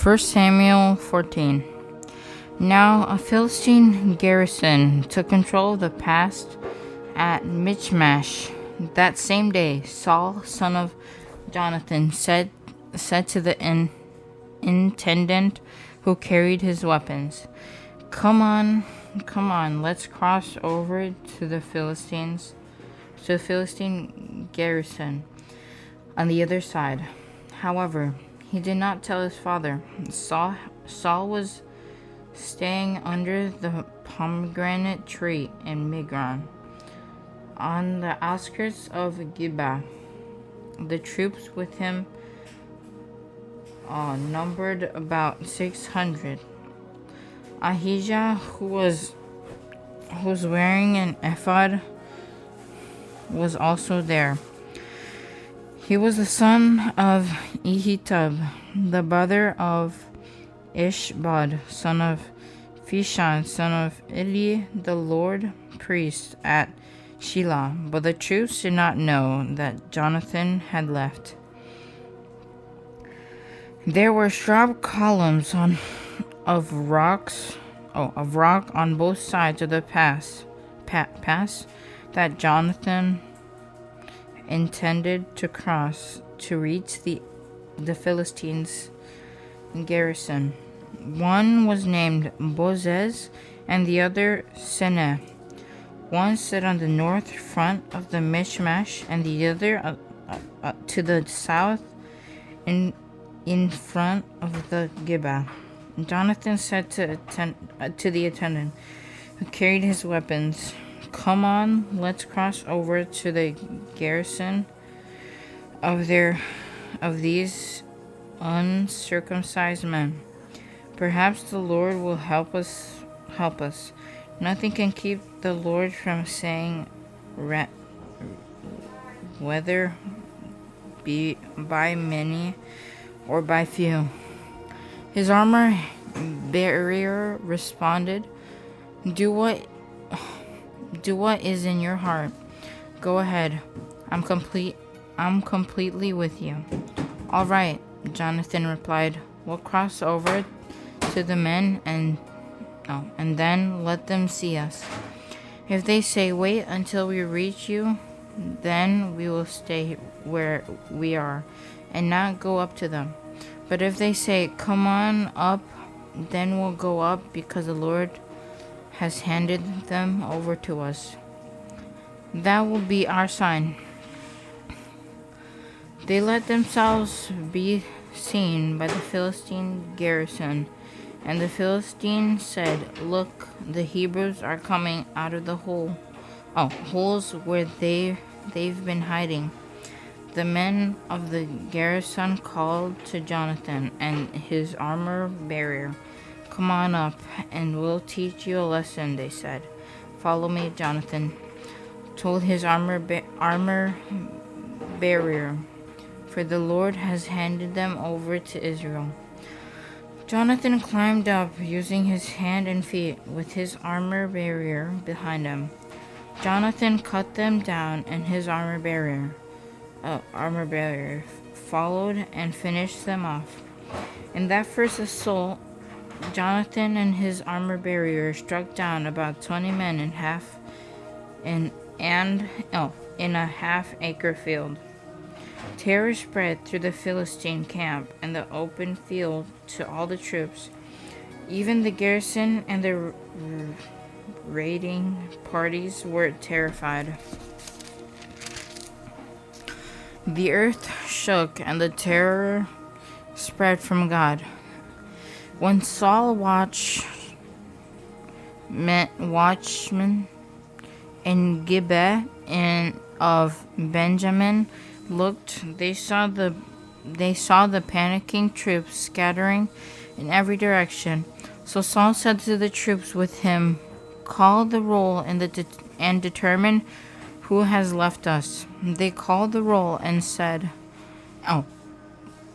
1 Samuel 14. Now a Philistine garrison took control of the pass at Michmash. That same day, Saul, son of Jonathan, said to the intendant who carried his weapons, Come on, let's cross over to the Philistine garrison on the other side. However, he did not tell his father. Saul was staying under the pomegranate tree in Migron, on the outskirts of Gibeah. The troops with him numbered about 600. Ahijah, who was wearing an ephod, was also there. He was the son of Ahitub, the brother of Ishbod, son of Phishan, son of Eli, the Lord priest at Shiloh. But the troops did not know that Jonathan had left. There were sharp columns of rock on both sides of the pass that Jonathan intended to cross to reach the Philistines' garrison. One was named Bozez and the other Seneh. One stood on the north front of the Michmash and the other to the south in front of the Gibeah. Jonathan said to the attendant who carried his weapons, Come on, let's cross over to the garrison of these uncircumcised men. Perhaps the Lord will help us. Nothing can keep the Lord from saying, whether be by many or by few. His armor bearer responded, Do what is in your heart. Go ahead. I'm completely with you. All right, Jonathan replied. We'll cross over to the men and then let them see us. If they say, Wait until we reach you, then we will stay where we are and not go up to them. But if they say, Come on up, then we'll go up because the Lord has handed them over to us. That will be our sign. They let themselves be seen by the Philistine garrison, and the Philistines said, Look, the Hebrews are coming out of the holes where they've been hiding. The men of the garrison called to Jonathan and his armor bearer. Come on up, and we'll teach you a lesson, they said. Follow me, Jonathan told his armor bearer, for the Lord has handed them over to Israel. Jonathan climbed up, using his hand and feet, with his armor bearer behind him. Jonathan cut them down, and his armor bearer followed and finished them off. In that first assault, Jonathan and his armor bearer struck down about 20 men in a half-acre field. Terror spread through the Philistine camp and the open field to all the troops. Even the garrison and the raiding parties were terrified. The earth shook and the terror spread from God. When Saul watchmen in Gibeah and of Benjamin looked, they saw the panicking troops scattering in every direction. So Saul said to the troops with him, Call the roll and determine who has left us. They called the roll and said,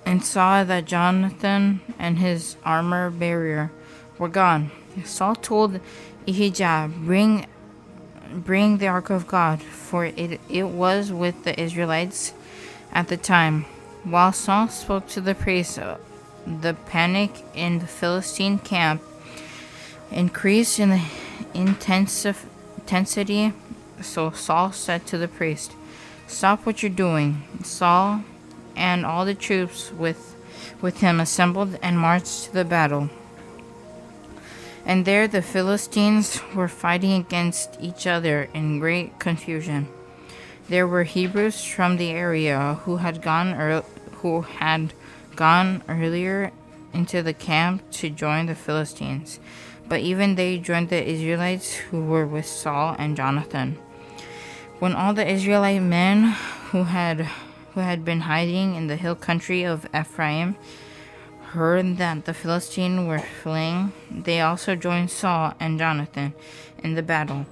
and saw that Jonathan and his armor bearer were gone. Saul told Ahijah, Bring the ark of God, for it was with the Israelites at the time. While Saul spoke to the priests The panic in the Philistine camp increased in the intensity. So Saul said to the priest, "Stop what you're doing." Saul and all the troops with him assembled and marched to the battle. And there the Philistines were fighting against each other in great confusion. There were Hebrews from the area who had gone earlier into the camp to join the Philistines, but even they joined the Israelites who were with Saul and Jonathan. When all the Israelite men who had been hiding in the hill country of Ephraim heard that the Philistines were fleeing, they also joined Saul and Jonathan in the battle.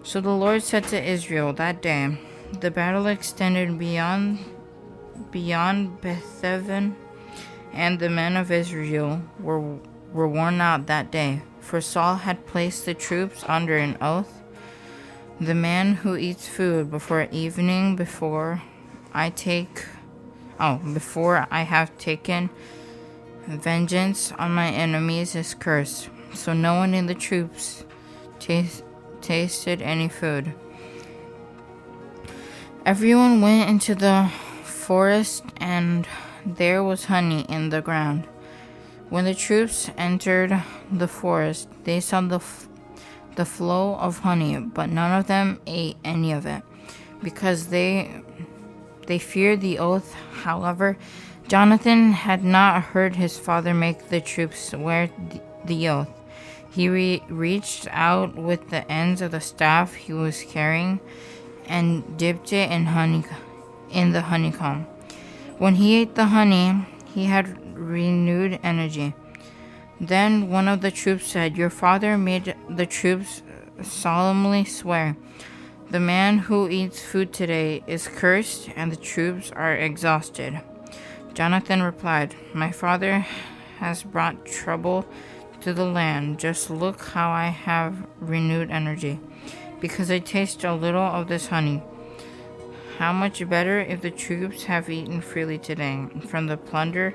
So the Lord said to Israel that day, the battle extended beyond Bethaven, and the men of Israel were worn out that day, for Saul had placed the troops under an oath. The man who eats food before evening, before I have taken vengeance on my enemies, is cursed. So no one in the troops tasted any food. Everyone went into the forest, and there was honey in the ground. When the troops entered the forest, they saw the flow of honey, but none of them ate any of it, because they feared the oath. However, Jonathan had not heard his father make the troops swear the oath. He reached out with the ends of the staff he was carrying and dipped it in the honeycomb. When he ate the honey, he had renewed energy. Then one of the troops said, "Your father made the troops solemnly swear, 'The man who eats food today is cursed, and the troops are exhausted.'" Jonathan replied, "My father has brought trouble to the land. Just look how I have renewed energy, because I taste a little of this honey. How much better if the troops have eaten freely today from the plunder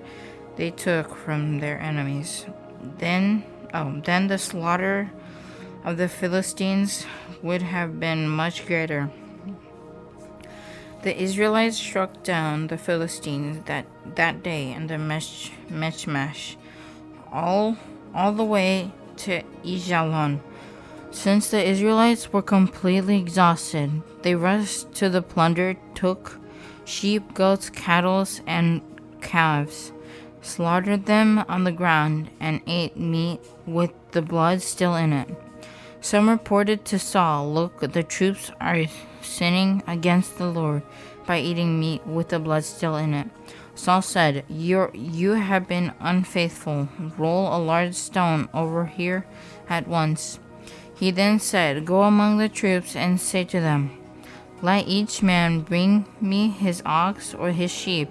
they took from their enemies. Then the slaughter of the Philistines would have been much greater." The Israelites struck down the Philistines that day in the Michmash, all the way to Ajalon. Since the Israelites were completely exhausted, they rushed to the plunder, took sheep, goats, cattle, and calves, slaughtered them on the ground, and ate meat with the blood still in it. Some reported to Saul, "Look, the troops are sinning against the Lord by eating meat with the blood still in it." Saul said, You have been unfaithful. Roll a large stone over here at once." He then said, "Go among the troops and say to them, 'Let each man bring me his ox or his sheep.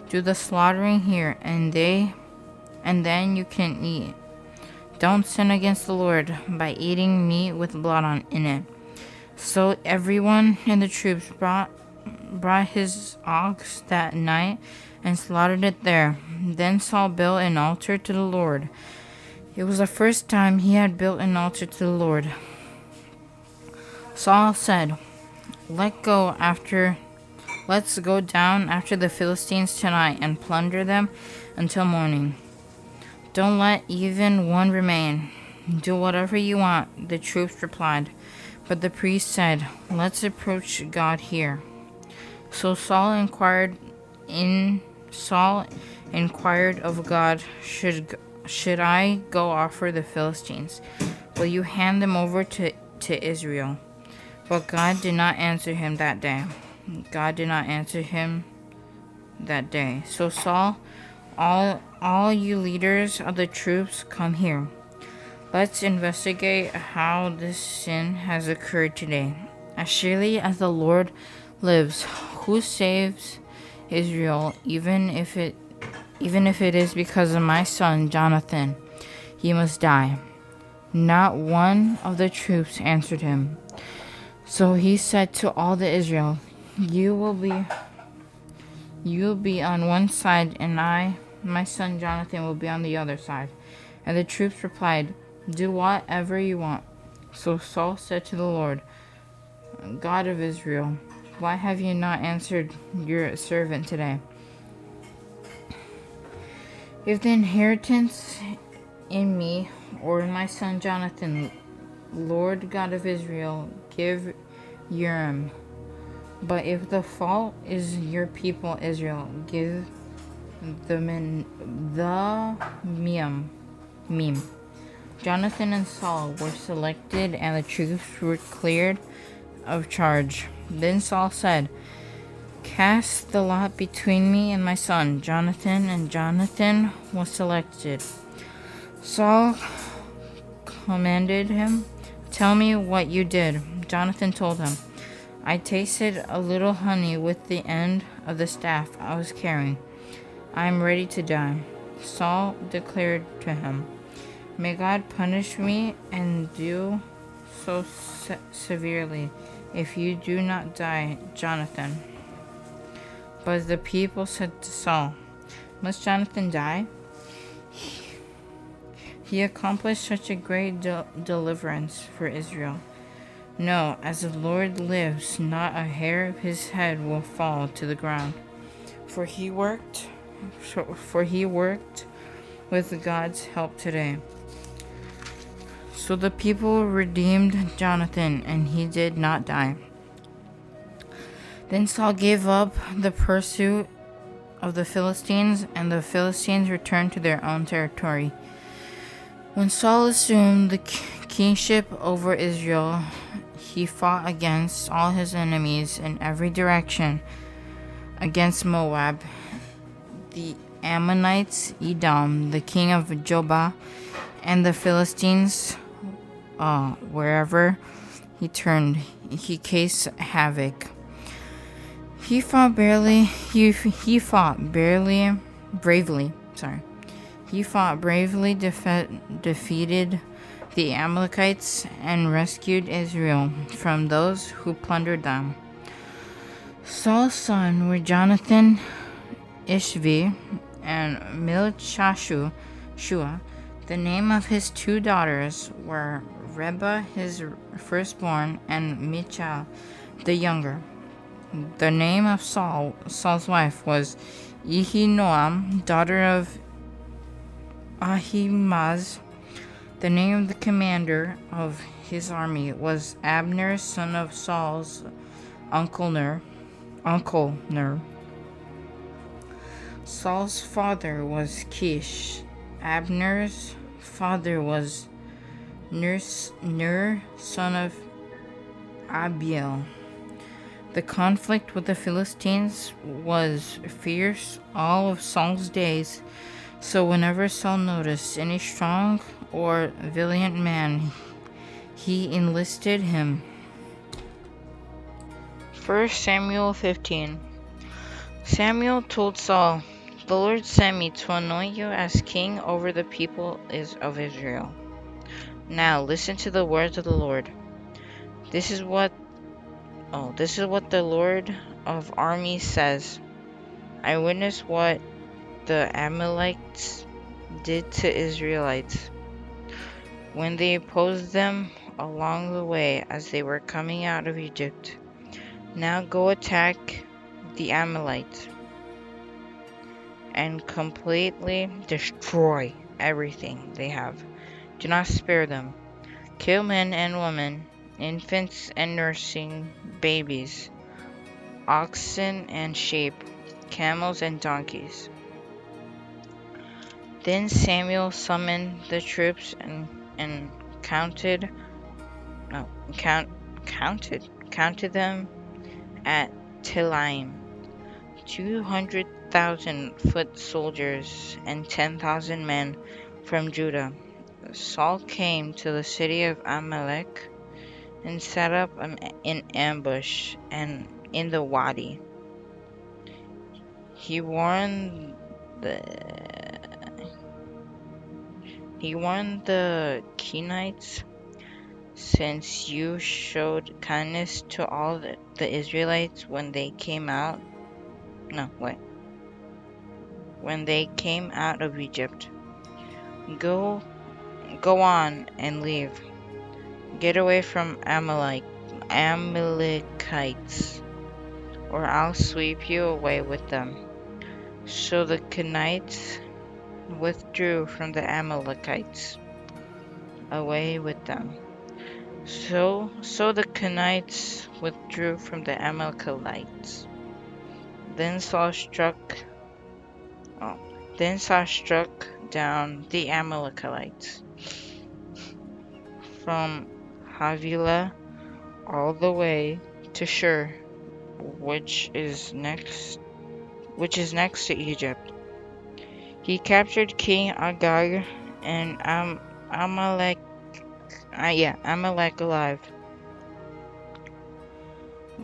Do the slaughtering here, and then you can eat. Don't sin against the Lord by eating meat with blood in it.'" So everyone in the troops brought his ox that night and slaughtered it there. Then Saul built an altar to the Lord. It was the first time he had built an altar to the Lord. Saul said, Let's go down after the Philistines tonight and plunder them until morning. Don't let even one remain. Do whatever you want," the troops replied. But the priest said, "Let's approach God here." So Saul inquired of God, Should I go offer the Philistines? Will you hand them over to Israel?" But God did not answer him that day. So Saul, all you leaders of the troops, come here. Let's investigate how this sin has occurred today. As surely as the Lord lives, who saves Israel, even if it is because of my son Jonathan, he must die." Not one of the troops answered him. So he said to all the Israel, You will be on one side, and I My son Jonathan will be on the other side." And the troops replied, "Do whatever you want." So Saul said to the Lord, "God of Israel, why have you not answered your servant today? If the inheritance in me or in my son Jonathan, Lord God of Israel, give Urim. But if the fault is your people Israel, give the Mem. Jonathan and Saul were selected, and the troops were cleared of charge. Then Saul said, "Cast the lot between me and my son Jonathan," and Jonathan was selected. Saul commanded him, "Tell me what you did." Jonathan told him, "I tasted a little honey with the end of the staff I was carrying. I am ready to die." Saul declared to him, "May God punish me and do so severely if you do not die, Jonathan." But the people said to Saul, "Must Jonathan die? He accomplished such a great deliverance for Israel. No, as the Lord lives, not a hair of his head will fall to the ground. For he worked with God's help today." So the people redeemed Jonathan, and he did not die. Then Saul gave up the pursuit of the Philistines, and the Philistines returned to their own territory. When Saul assumed the kingship over Israel, he fought against all his enemies in every direction, against Moab, the Ammonites, Edom, the king of Jobah, and the Philistines. Wherever he turned, he caused havoc. He fought bravely. He fought bravely, defeated the Amalekites, and rescued Israel from those who plundered them. Saul's sons were Jonathan, Ishvi, and Melchishua. The name of his two daughters were Reba, his firstborn, and Michal, the younger. The name of Saul's wife, was Ahinoam, daughter of Ahimaaz. The name of the commander of his army was Abner, son of Saul's uncle Ner. Saul's father was Kish. Abner's father was Ner, son of Abiel. The conflict with the Philistines was fierce all of Saul's days, so whenever Saul noticed any strong or valiant man, he enlisted him. 1 Samuel 15. Samuel told Saul, "The Lord sent me to anoint you as king over the people of Israel. Now listen to the words of the Lord. This is what the Lord of armies says. I witnessed what the Amalekites did to Israelites when they opposed them along the way as they were coming out of Egypt. Now go attack the Amalekites and completely destroy everything they have. Do not spare them. Kill men and women, infants and nursing babies, oxen and sheep, camels and donkeys." Then Samuel summoned the troops and counted them at Telaim, 200,000 foot soldiers and 10,000 men from Judah. Saul came to the city of Amalek and set up an ambush and in the wadi. He warned the Kenites, "Since you showed kindness to all the Israelites when they came out when they came out of Egypt. Go, go on and leave. Get away from Amalekites, or I'll sweep you away with them. So the Kenites withdrew from the Amalekites, away with them. So the Kenites withdrew from the Amalekites. Then Saul struck oh, then Saul struck down the Amalekites from Havilah all the way to Shur, which is next to Egypt. He captured King Agag and Amalek alive.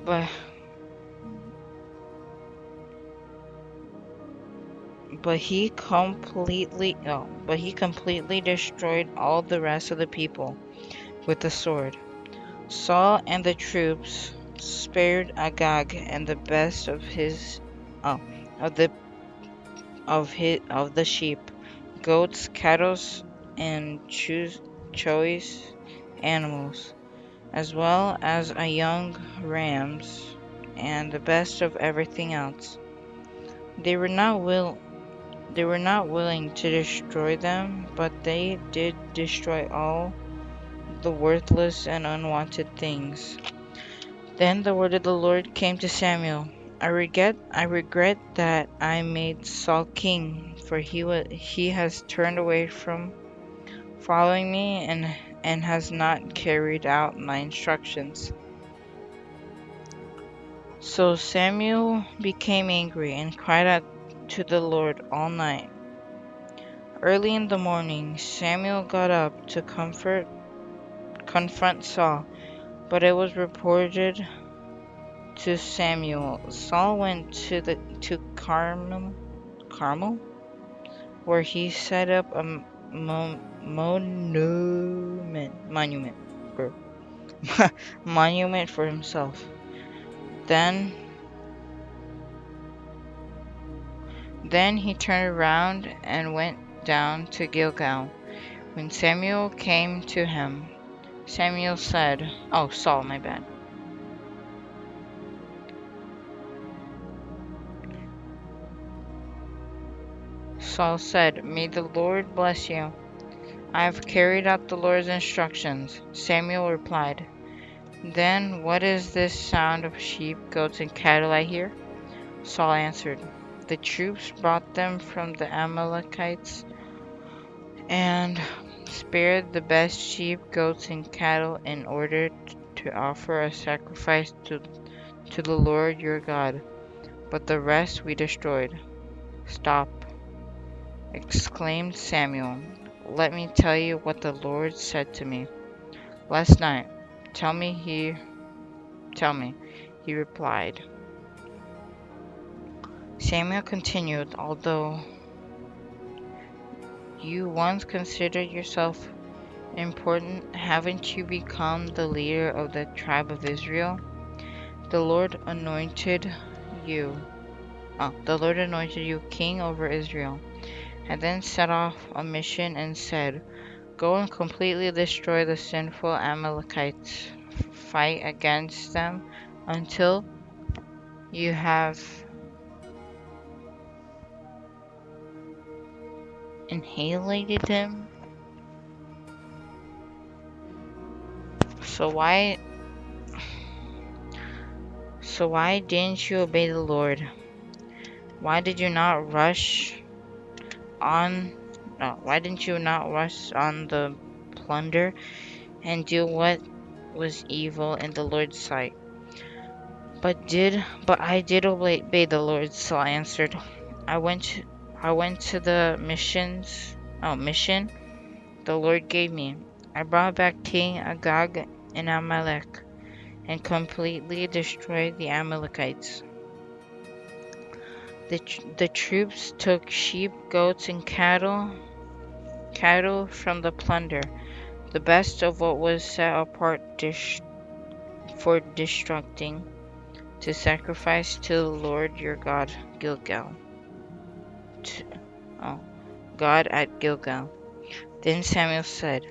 But he completely destroyed all the rest of the people with the sword. Saul and the troops spared Agag and the best of the sheep, goats, cattle, and choice animals, as well as young rams and the best of everything else. They were not willing to destroy them, but they did destroy all the worthless and unwanted things. Then the word of the Lord came to Samuel. I regret that I made Saul king, for he has turned away from following me and has not carried out my instructions. So Samuel became angry and cried out to the Lord all night. Early in the morning, Samuel got up to confront Saul, but it was reported to Samuel. Saul went to Carmel, where he set up a monument for monument for himself. Then he turned around and went down to Gilgal. When Samuel came to him, Samuel said, Saul, my bad. Saul said, May the Lord bless you. I have carried out the Lord's instructions. Samuel replied, Then what is this sound of sheep, goats, and cattle I hear? Saul answered, The troops brought them from the Amalekites and spared the best sheep, goats, and cattle in order to offer a sacrifice to the Lord your God. But the rest we destroyed. Stop, exclaimed Samuel. Let me tell you what the Lord said to me last night. Tell me, he replied. Samuel continued, Although you once considered yourself important, haven't you become the leader of the tribe of Israel? The Lord anointed you king over Israel, and then set off a mission and said, Go and completely destroy the sinful Amalekites. Fight against them until you have annihilated them. So why didn't you obey the Lord? Why did you not rush on the plunder and do what was evil in the Lord's sight? But I did obey the Lord, Saul answered. I went to the mission the Lord gave me. I brought back King Agag and Amalek and completely destroyed the Amalekites. The troops took sheep, goats, and cattle from the plunder, the best of what was set apart for destructing, to sacrifice to the Lord your God, Gilgal. to God at Gilgal. Then Samuel said,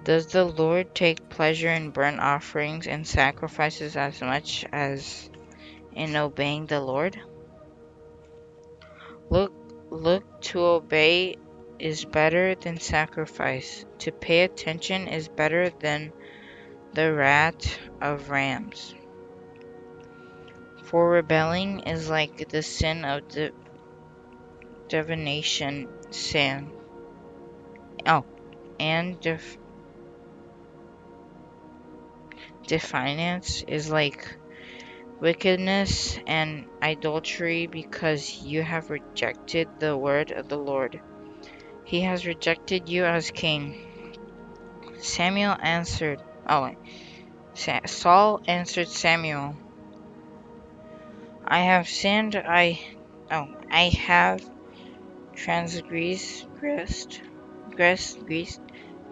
"Does the Lord take pleasure in burnt offerings and sacrifices as much as in obeying the Lord? Look, to obey is better than sacrifice. To pay attention is better than the rat of rams. For rebelling is like the sin of divination, sin. And defiance is like wickedness and idolatry, because you have rejected the word of the Lord. He has rejected you as king." Samuel answered, Saul answered Samuel, "I have sinned. I have transgressed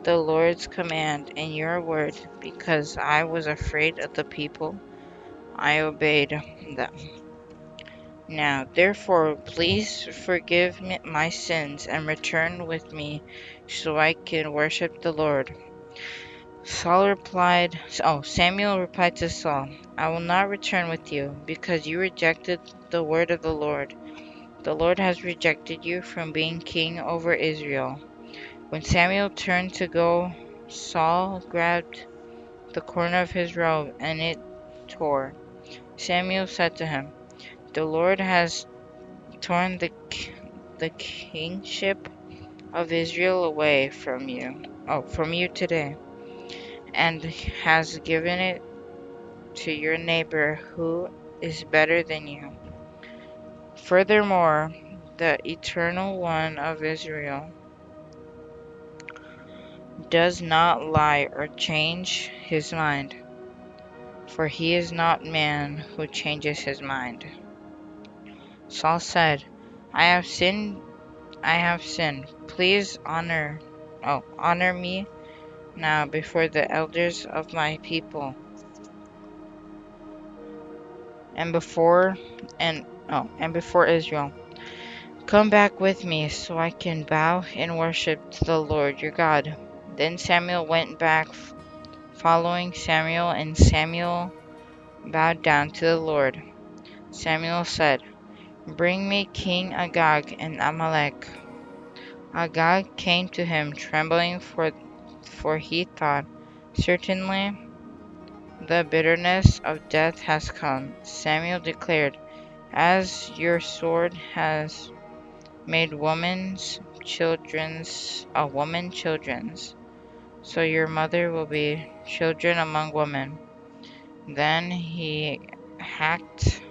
the Lord's command and your word, because I was afraid of the people. I obeyed them. Now, therefore, please forgive me my sins and return with me so I can worship the Lord." Samuel replied to Saul, "I will not return with you, because you rejected the word of the Lord. The Lord has rejected you from being king over Israel." When Samuel turned to go, Saul grabbed the corner of his robe, and it tore. Samuel said to him, "The Lord has torn the kingship of Israel away from you today, and has given it to your neighbor who is better than you. Furthermore, the Eternal One of Israel does not lie or change his mind, for he is not man who changes his mind." Saul said, I have sinned. Please honor me now before the elders of my people and before Israel. Come back with me so I can bow and worship to the Lord your God." Then Samuel went back following Samuel, and Samuel bowed down to the Lord. Samuel said, "Bring me King Agag and Amalek." Agag came to him trembling, for he thought, "Certainly the bitterness of death has come." Samuel declared, "As your sword has made woman children's, so your mother will be children among women." Then he hacked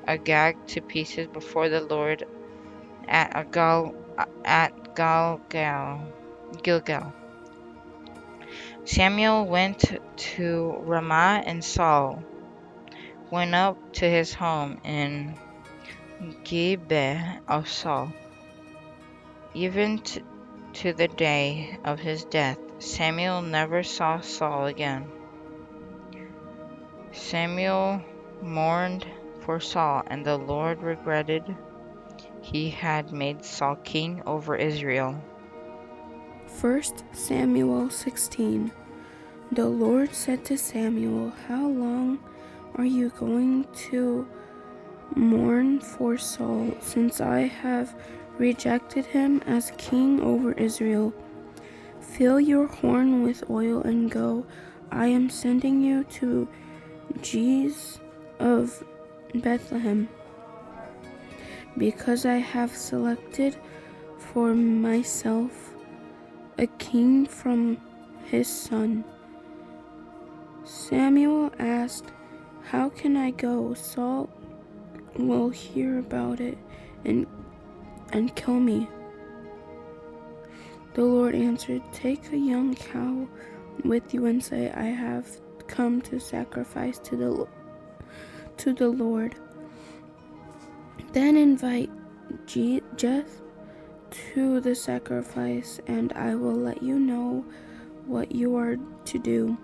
Agag to pieces before the Lord at Gilgal. Samuel went to Ramah, and Saul went up to his home in Gibeah of Saul. Even to the day of his death, Samuel never saw Saul again. Samuel mourned for Saul, and the Lord regretted he had made Saul king over Israel. 1 Samuel 16. The Lord said to Samuel, "How long are you going to mourn for Saul, since I have rejected him as king over Israel? Fill your horn with oil and go. I am sending you to Jesse of Bethlehem, because I have selected for myself a king from his son." Samuel asked, "How can I go? Saul will hear about it and kill me." The Lord answered, "Take a young cow with you and say, I have come to sacrifice to the Lord. Then invite Jesse to the sacrifice, and I will let you know what you are to do.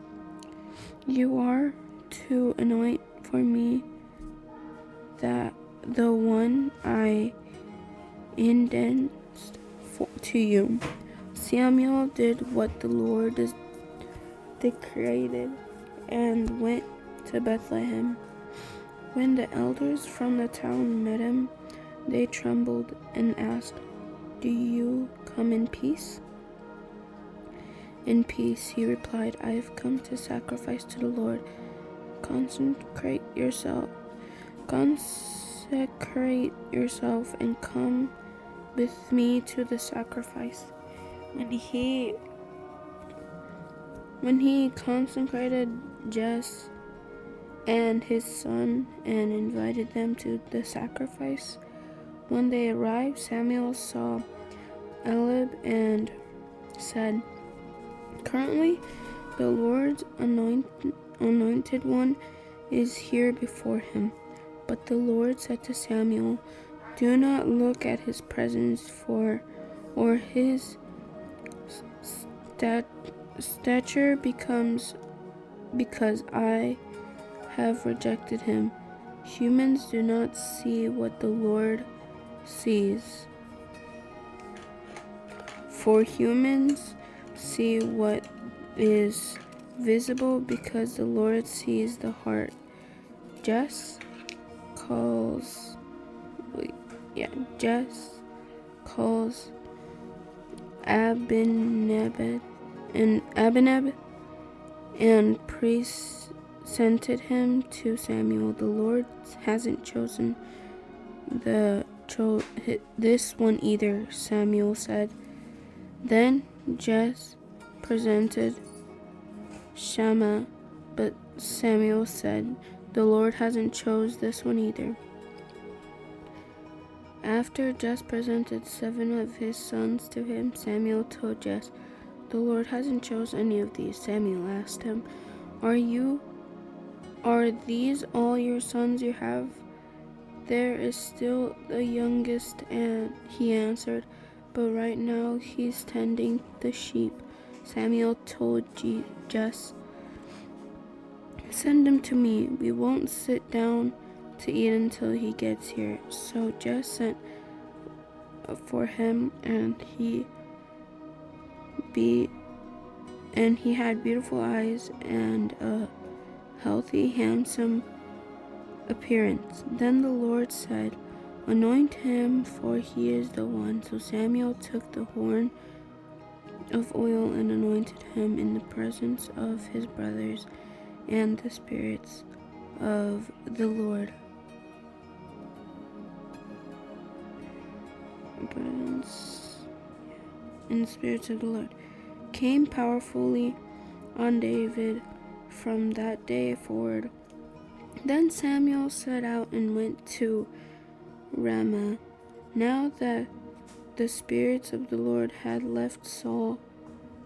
You are to anoint for me the one I indenced to you. Samuel did what the Lord decreed and went to Bethlehem. When the elders from the town met him, they trembled and asked, "Do you come in peace?" "In peace," he replied. "I have come to sacrifice to the Lord. Consecrate yourself and come with me to the sacrifice." When he consecrated Jesse and his son and invited them to the sacrifice, when they arrived, Samuel saw Eliab and said, "Currently, the Lord's anointed one is here before him." But the Lord said to Samuel, "Do not look at his presence or his stature because I have rejected him. Humans do not see what the Lord sees. For humans see what is visible because the Lord sees the heart." Jesse calls Abinadab and presented him to Samuel. "The Lord hasn't chosen this one either," Samuel said. Then Jesse presented Shammah, but Samuel said, "The Lord hasn't chosen this one either." After Jesse presented 7 of his sons to him, Samuel told Jesse, "The Lord hasn't chosen any of these." Samuel asked him, Are these all your sons you have?" "There is still the youngest," and he answered, "but right now he's tending the sheep." Samuel told Jesse, "Send him to me. We won't sit down to eat until he gets here." So Jesse sent for him, and he had beautiful eyes and a healthy, handsome appearance. Then the Lord said, "Anoint him, for he is the one." So Samuel took the horn of oil and anointed him in the presence of his brothers and the spirits of the Lord. And the spirits of the Lord came powerfully on David from that day forward. Then Samuel set out and went to Ramah. Now that the spirits of the Lord had left Saul,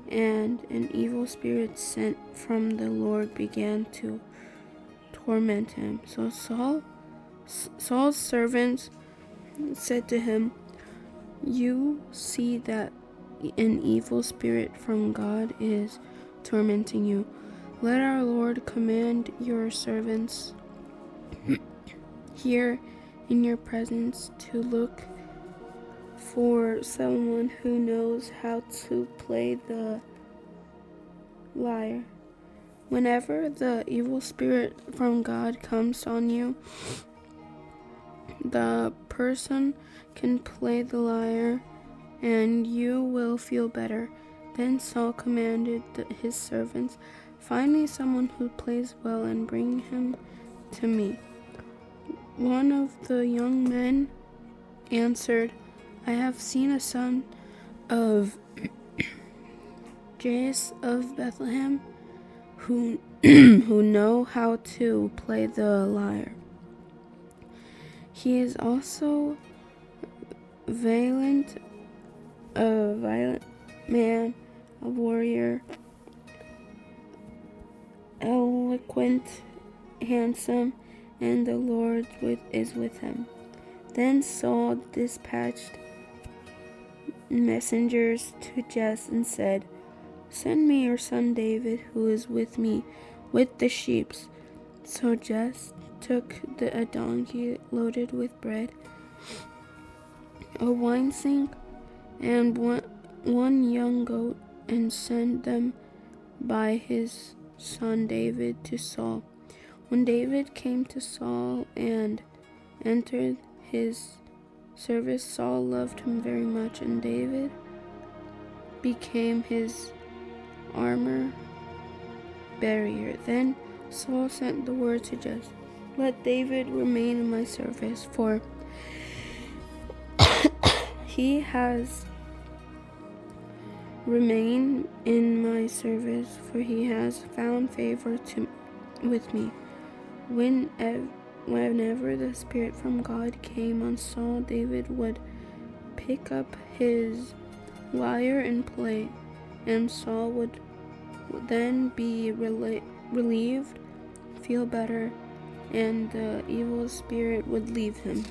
and an evil spirit sent from the Lord began to torment him. So Saul's servants said to him, "You see that an evil spirit from God is tormenting you. Let our Lord command your servants here in your presence to look for someone who knows how to play the lyre. Whenever the evil spirit from God comes on you, the person can play the lyre and you will feel better." Then Saul commanded his servants, "Find me someone who plays well and bring him to me." One of the young men answered, "I have seen a son of Jesse of Bethlehem who know how to play the lyre. He is also a violent man, a warrior, eloquent, handsome, and the Lord is with him." Then Saul dispatched messengers to Jesse and said, "Send me your son David, who is with me with the sheep." So Jesse took a donkey loaded with bread, a wineskin, and one young goat, and sent them by his son David to Saul. When David came to Saul and entered his service, Saul loved him very much, and David became his armor bearer. Then Saul sent the word to Jesse, "Let David remain in my service, for he has remained in my service, for he has found favor with me." Whenever the Spirit from God came on Saul, David would pick up his lyre and play, and Saul would then be relieved, feel better, and the evil spirit would leave him.